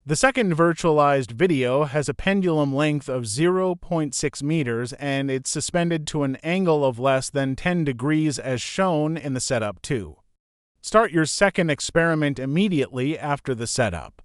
The second virtualized video has a pendulum length of 0.6 meters and it's suspended to an angle of less than 10 degrees as shown in the setup 2. Start your second experiment immediately after the setup.